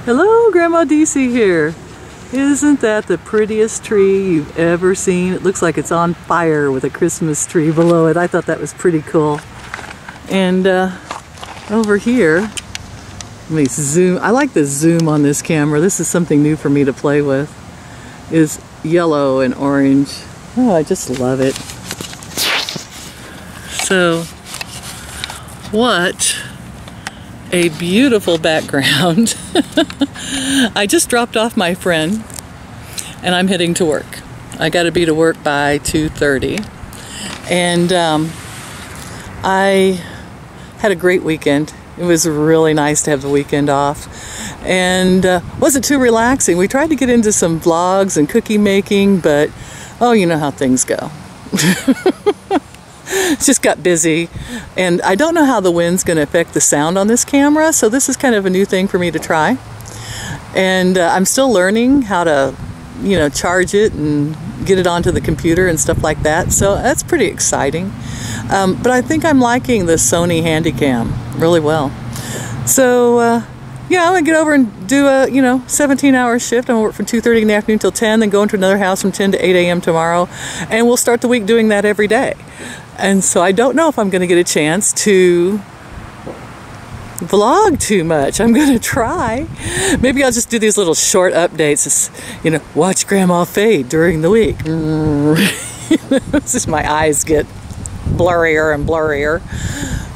Hello, Grandma DC here. Isn't that the prettiest tree you've ever seen? It looks like it's on fire with a Christmas tree below it. I thought that was pretty cool. And over here, let me zoom. I like the zoom on this camera. This is something new for me to play with. Is yellow and orange. Oh, I just love it. So, what a beautiful background. I just dropped off my friend and I'm heading to work. I got to be to work by 2:30. And I had a great weekend. It was really nice to have the weekend off. And wasn't too relaxing. We tried to get into some vlogs and cookie making, but oh, you know how things go. Just got busy, and I don't know how the wind's going to affect the sound on this camera, so this is kind of a new thing for me to try. And I'm still learning how to, you know, charge it and get it onto the computer and stuff like that, so that's pretty exciting. But I think I'm liking the Sony Handycam really well. So yeah, I'm gonna get over and do a 17-hour shift. I'm gonna work from 2:30 in the afternoon till 10, then go into another house from 10 to 8 a.m. tomorrow, and we'll start the week doing that every day. And so I don't know if I'm gonna get a chance to vlog too much. I'm gonna try. Maybe I'll just do these little short updates. Just, watch Grandma fade during the week. It's just my eyes get blurrier and blurrier.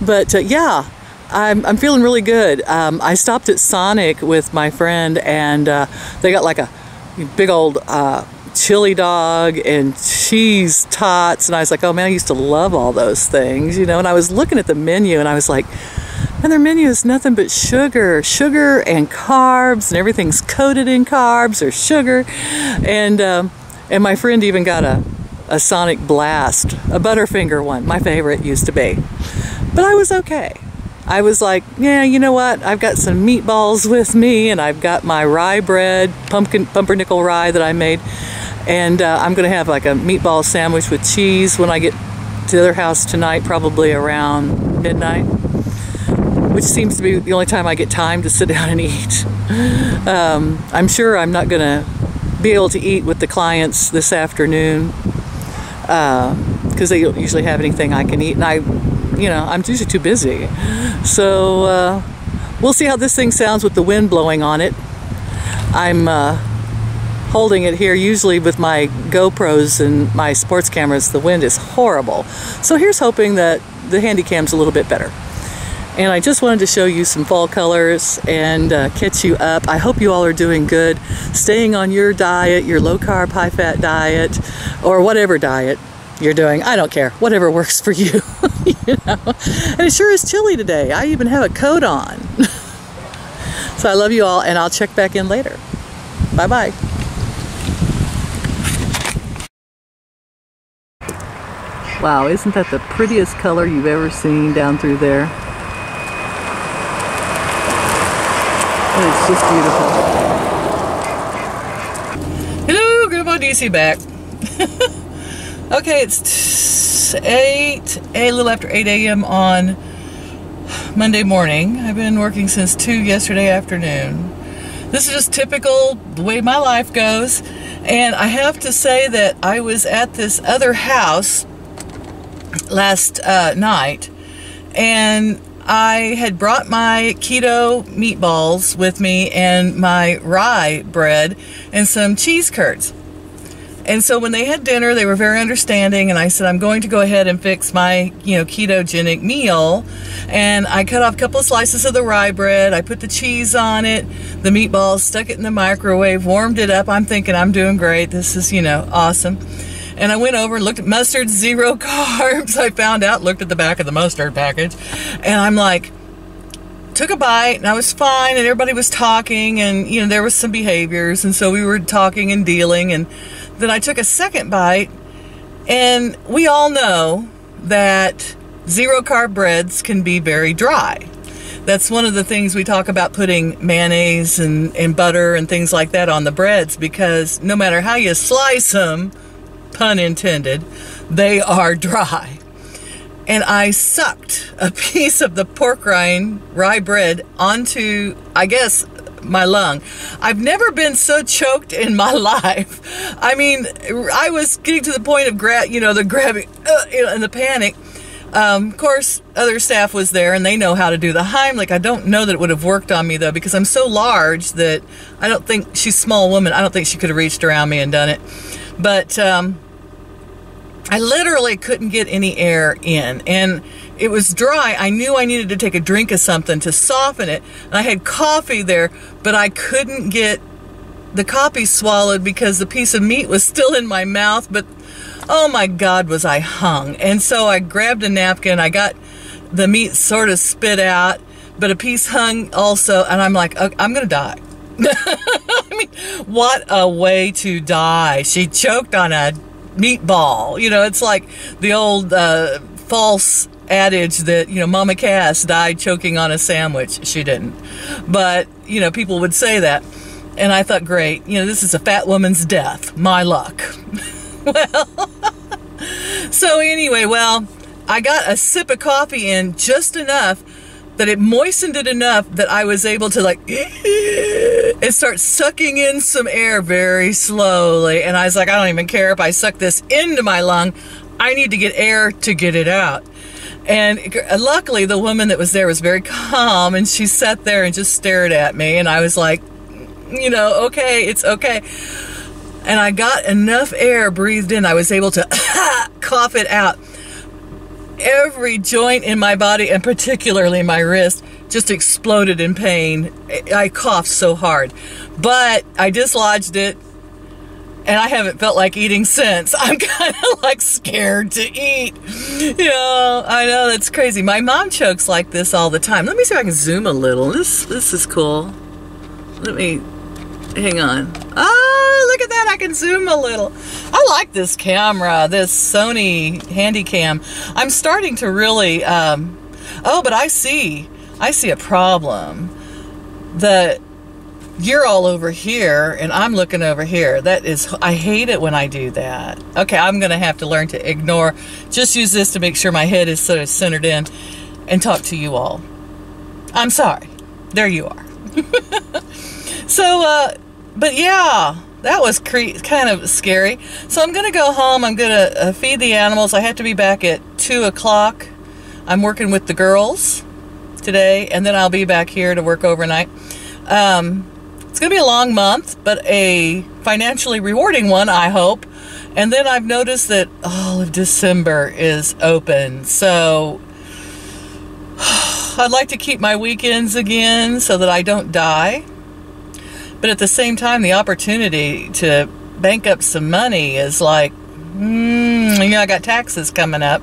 But yeah, I'm feeling really good. I stopped at Sonic with my friend, and they got like a big old chili dog and cheese tots, and I was like, oh man, I used to love all those things, and I was looking at the menu and I was like, and their menu is nothing but sugar and carbs, and everything's coated in carbs or sugar. And my friend even got a Sonic Blast, a Butterfinger one, my favorite used to be. But I was okay. I was like, yeah, you know what? I've got some meatballs with me, and I've got my rye bread, pumpernickel rye that I made, and I'm gonna have like a meatball sandwich with cheese when I get to the other house tonight, probably around midnight, which seems to be the only time I get time to sit down and eat. I'm sure I'm not gonna be able to eat with the clients this afternoon because they don't usually have anything I can eat, and I'm usually too busy. So we'll see how this thing sounds with the wind blowing on it. I'm holding it here usually with my GoPros and my sports cameras. The wind is horrible. So here's hoping that the Handycam's a little bit better. And I just wanted to show you some fall colors and catch you up. I hope you all are doing good, staying on your diet, your low-carb, high-fat diet, or whatever diet you're doing. I don't care. Whatever works for you. And it sure is chilly today. I even have a coat on. So I love you all, and I'll check back in later. Bye-bye. Wow, isn't that the prettiest color you've ever seen down through there? It's just beautiful. Hello, Grandma DC back. Okay, it's a little after 8 a.m. on Monday morning. I've been working since 2 yesterday afternoon. This is just typical the way my life goes. And I have to say that I was at this other house last night, and I had brought my keto meatballs with me and my rye bread and some cheese curds. And so when they had dinner, they were very understanding, and I said, I'm going to go ahead and fix my, ketogenic meal. And I cut off a couple of slices of the rye bread, I put the cheese on it, the meatballs, stuck it in the microwave, warmed it up. I'm thinking I'm doing great. This is, awesome. And I went over and looked at mustard, 0 carbs. I found out, looked at the back of the mustard package, and I'm like, took a bite, and I was fine, and everybody was talking, and there was some behaviors, and so we were talking and dealing, and then I took a second bite, and we all know that 0 carb breads can be very dry. That's one of the things we talk about, putting mayonnaise and butter and things like that on the breads, because no matter how you slice them, pun intended, they are dry. And I sucked a piece of the pork rye bread onto, I guess, my lung. I've never been so choked in my life. I mean, I was getting to the point of the grabbing and the panic. Of course, other staff was there, and they know how to do the Heimlich. I don't know that it would have worked on me, though, because I'm so large that I don't think, she's a small woman, I don't think she could have reached around me and done it. But I literally couldn't get any air in, and it was dry. I knew I needed to take a drink of something to soften it, and I had coffee there, but I couldn't get the coffee swallowed because the piece of meat was still in my mouth. But oh my God, was I hung. And so I grabbed a napkin, I got the meat sort of spit out, but a piece hung also, and I'm like, okay, I'm gonna die. I mean, what a way to die. She choked on a meatball. You know, it's like the old false adage that, you know, Mama Cass died choking on a sandwich. She didn't. But, you know, people would say that. And I thought, great, you know, this is a fat woman's death. My luck. Well, so anyway, well, I got a sip of coffee in just enough that it moistened it enough that I was able to like and start sucking in some air very slowly. And I was like, I don't even care if I suck this into my lung. I need to get air to get it out. And luckily the woman that was there was very calm, and she sat there and just stared at me, and I was like, you know, okay, it's okay. And I got enough air breathed in, I was able to cough it out. Every joint in my body, and particularly my wrist, just exploded in pain. I coughed so hard. But I dislodged it, and I haven't felt like eating since. I'm kind of like scared to eat. You know, I know, that's crazy. My mom chokes like this all the time. Let me see if I can zoom a little. This is cool. Let me, hang on. Oh, look at that, I can zoom a little. I like this camera, this Sony Handycam. I'm starting to really, oh, but I see a problem. You're all over here, and I'm looking over here. I hate it when I do that. Okay, I'm gonna have to learn to ignore, just use this to make sure my head is sort of centered in, and talk to you all. I'm sorry, there you are. So, but yeah, that was kind of scary. So I'm gonna go home, I'm gonna feed the animals. I have to be back at 2 o'clock. I'm working with the girls today, and then I'll be back here to work overnight. It's gonna be a long month, but a financially rewarding one, I hope. And then I've noticed that all of December is open, so I'd like to keep my weekends again so that I don't die. But at the same time, the opportunity to bank up some money is like, you know, I got taxes coming up.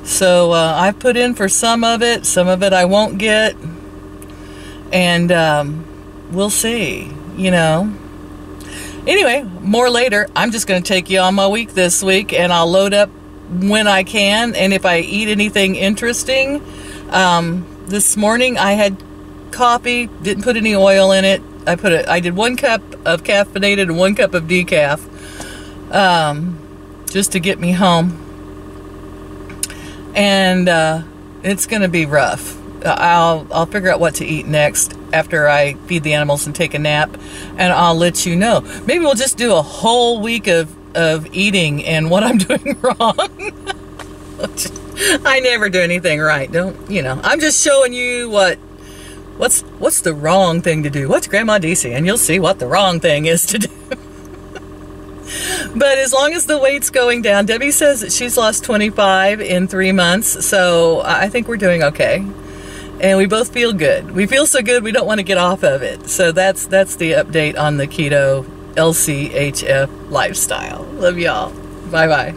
So I put in for some of it I won't get. And we'll see, you know. Anyway, more later. I'm just going to take you on my week this week, and I'll load up when I can. And if I eat anything interesting, this morning I had coffee, didn't put any oil in it. I did 1 cup of caffeinated and 1 cup of decaf, just to get me home. And it's going to be rough. I'll figure out what to eat next after I feed the animals and take a nap, and I'll let you know. Maybe we'll just do a whole week of eating and what I'm doing wrong. I never do anything right. You know, I'm just showing you what's the wrong thing to do. What's Grandma DC? And you'll see what the wrong thing is to do. But as long as the weight's going down, Debbie says that she's lost 25 in 3 months, so I think we're doing okay. And we both feel good. We feel so good we don't want to get off of it. So that's the update on the keto LCHF lifestyle. Love y'all. Bye-bye.